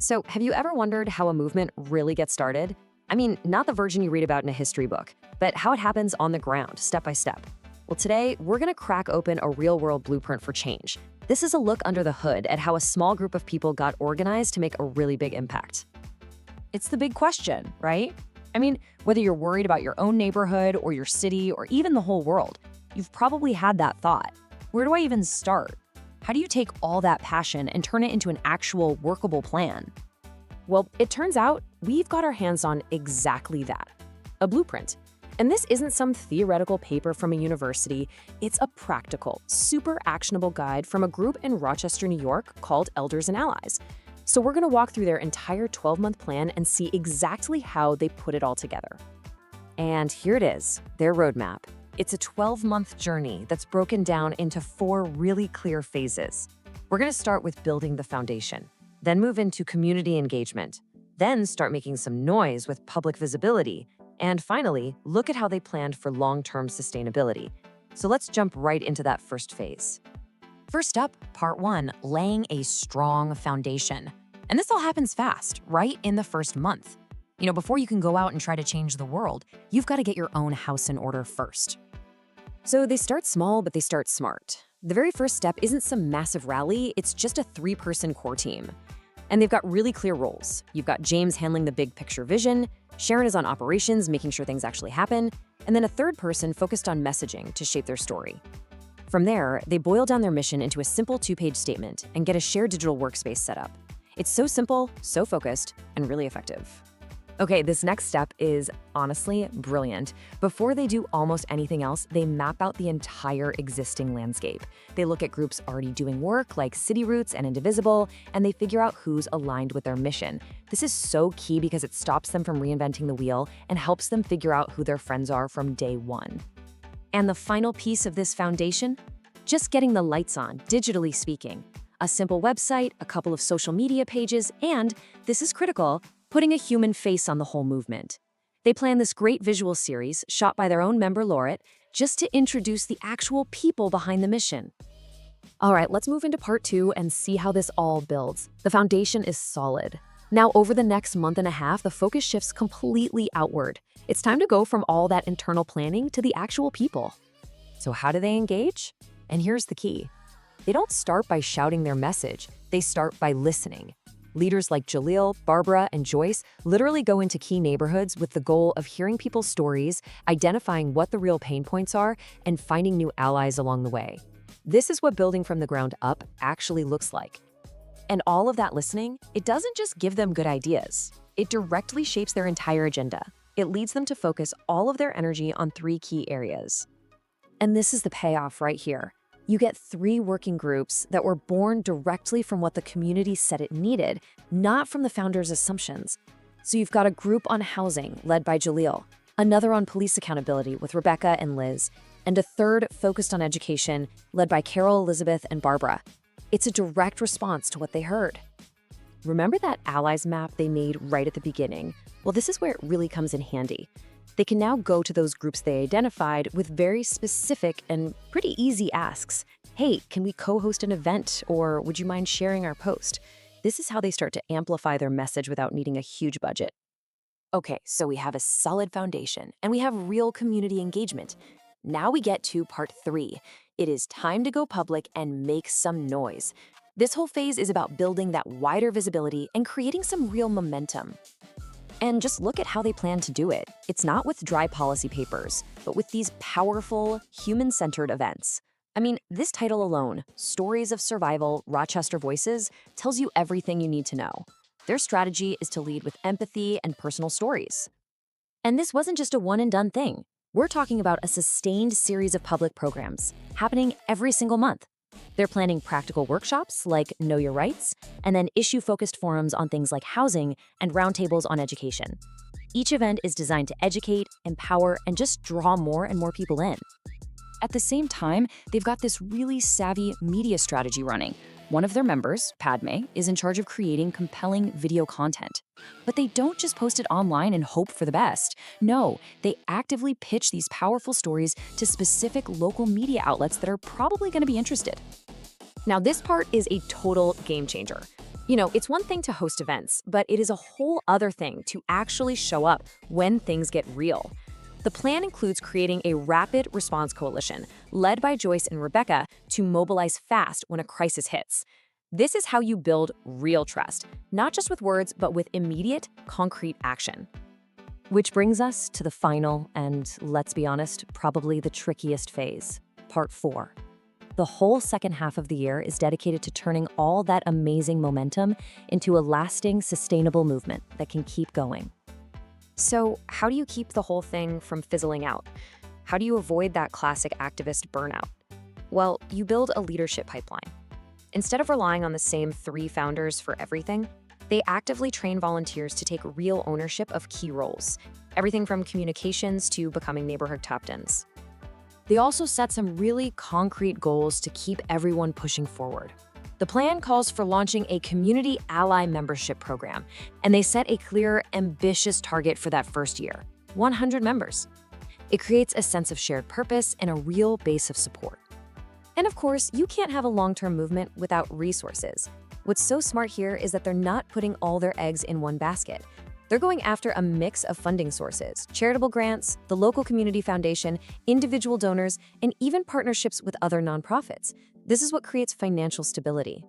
So, have you ever wondered how a movement really gets started? I mean, not the version you read about in a history book, but how it happens on the ground, step by step. Well, today, we're going to crack open a real world blueprint for change. This is a look under the hood at how a small group of people got organized to make a really big impact. It's the big question, right? I mean, whether you're worried about your own neighborhood or your city or even the whole world, you've probably had that thought. Where do I even start? How do you take all that passion and turn it into an actual workable plan? Well, it turns out we've got our hands on exactly that, a blueprint. And this isn't some theoretical paper from a university, it's a practical, super actionable guide from a group in Rochester, New York called Elders and Allies. So we're going to walk through their entire 12-month plan and see exactly how they put it all together. And here it is, their roadmap. It's a 12-month journey that's broken down into 4 really clear phases. We're going to start with building the foundation, then move into community engagement, then start making some noise with public visibility, and finally, look at how they planned for long-term sustainability. So let's jump right into that first phase. First up, part 1, laying a strong foundation. And this all happens fast, right in the first month. Before you can go out and try to change the world, you've got to get your own house in order first. So they start small, but they start smart. The very first step isn't some massive rally, it's just a 3-person core team. And they've got really clear roles. You've got James handling the big picture vision, Sharon is on operations, making sure things actually happen, and then a 3rd person focused on messaging to shape their story. From there, they boil down their mission into a simple 2-page statement and get a shared digital workspace set up. It's so simple, so focused, and really effective. Okay, this next step is honestly brilliant. Before they do almost anything else, they map out the entire existing landscape. They look at groups already doing work like City Roots and Indivisible, and they figure out who's aligned with their mission. This is so key because it stops them from reinventing the wheel and helps them figure out who their friends are from day one. And the final piece of this foundation? Just getting the lights on, digitally speaking. A simple website, a couple of social media pages, and, this is critical, putting a human face on the whole movement. They plan this great visual series, shot by their own member laureate, just to introduce the actual people behind the mission. All right, let's move into part 2 and see how this all builds. The foundation is solid. Now, over the next month and a half, the focus shifts completely outward. It's time to go from all that internal planning to the actual people. So how do they engage? And here's the key. They don't start by shouting their message. They start by listening. Leaders like Jaleel, Barbara, and Joyce literally go into key neighborhoods with the goal of hearing people's stories, identifying what the real pain points are, and finding new allies along the way. This is what building from the ground up actually looks like. And all of that listening, it doesn't just give them good ideas. It directly shapes their entire agenda. It leads them to focus all of their energy on 3 key areas. And this is the payoff right here. You get 3 working groups that were born directly from what the community said it needed, not from the founders' assumptions. So you've got a group on housing, led by Jaleel, another on police accountability with Rebecca and Liz, and a 3rd focused on education, led by Carol, Elizabeth, and Barbara. It's a direct response to what they heard. Remember that allies map they made right at the beginning? Well, this is where it really comes in handy. They can now go to those groups they identified with very specific and pretty easy asks. Hey, can we co-host an event, or would you mind sharing our post? This is how they start to amplify their message without needing a huge budget. Okay, so we have a solid foundation, and we have real community engagement. Now we get to part 3. It is time to go public and make some noise. This whole phase is about building that wider visibility and creating some real momentum. And just look at how they plan to do it. It's not with dry policy papers, but with these powerful, human-centered events. I mean, this title alone, Stories of Survival, Rochester Voices, tells you everything you need to know. Their strategy is to lead with empathy and personal stories. And this wasn't just a one-and-done thing. We're talking about a sustained series of public programs happening every single month. They're planning practical workshops like Know Your Rights, and then issue-focused forums on things like housing and roundtables on education. Each event is designed to educate, empower, and just draw more and more people in. At the same time, they've got this really savvy media strategy running. One of their members, Padme, is in charge of creating compelling video content. But they don't just post it online and hope for the best. No, they actively pitch these powerful stories to specific local media outlets that are probably going to be interested. Now, this part is a total game changer. It's one thing to host events, but it is a whole other thing to actually show up when things get real. The plan includes creating a rapid response coalition led by Joyce and Rebecca to mobilize fast when a crisis hits. This is how you build real trust, not just with words, but with immediate, concrete action. Which brings us to the final and, let's be honest, probably the trickiest phase, part 4. The whole second half of the year is dedicated to turning all that amazing momentum into a lasting, sustainable movement that can keep going. So, how do you keep the whole thing from fizzling out? How do you avoid that classic activist burnout? Well, you build a leadership pipeline. Instead of relying on the same 3 founders for everything, they actively train volunteers to take real ownership of key roles, everything from communications to becoming neighborhood captains. They also set some really concrete goals to keep everyone pushing forward. The plan calls for launching a community ally membership program, and they set a clear, ambitious target for that first year: 100 members. It creates a sense of shared purpose and a real base of support. And of course, you can't have a long-term movement without resources. What's so smart here is that they're not putting all their eggs in one basket. They're going after a mix of funding sources: charitable grants, the local community foundation, individual donors, and even partnerships with other nonprofits. This is what creates financial stability.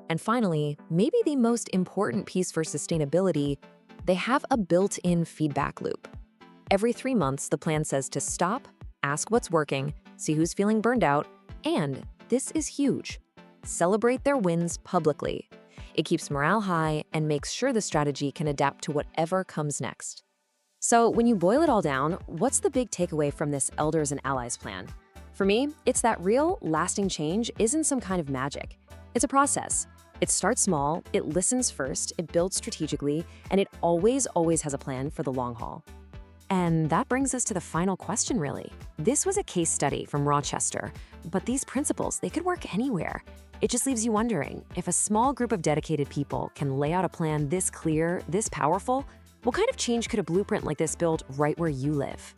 And finally, maybe the most important piece for sustainability, they have a built-in feedback loop. Every 3 months, the plan says to stop, ask what's working, see who's feeling burned out, and this is huge: celebrate their wins publicly. It keeps morale high and makes sure the strategy can adapt to whatever comes next. So when you boil it all down, what's the big takeaway from this Elders and Allies plan? For me, it's that real, lasting change isn't some kind of magic. It's a process. It starts small, it listens first, it builds strategically, and it always has a plan for the long haul. And that brings us to the final question, really. This was a case study from Rochester, but these principles, they could work anywhere. It just leaves you wondering, if a small group of dedicated people can lay out a plan this clear, this powerful, what kind of change could a blueprint like this build right where you live?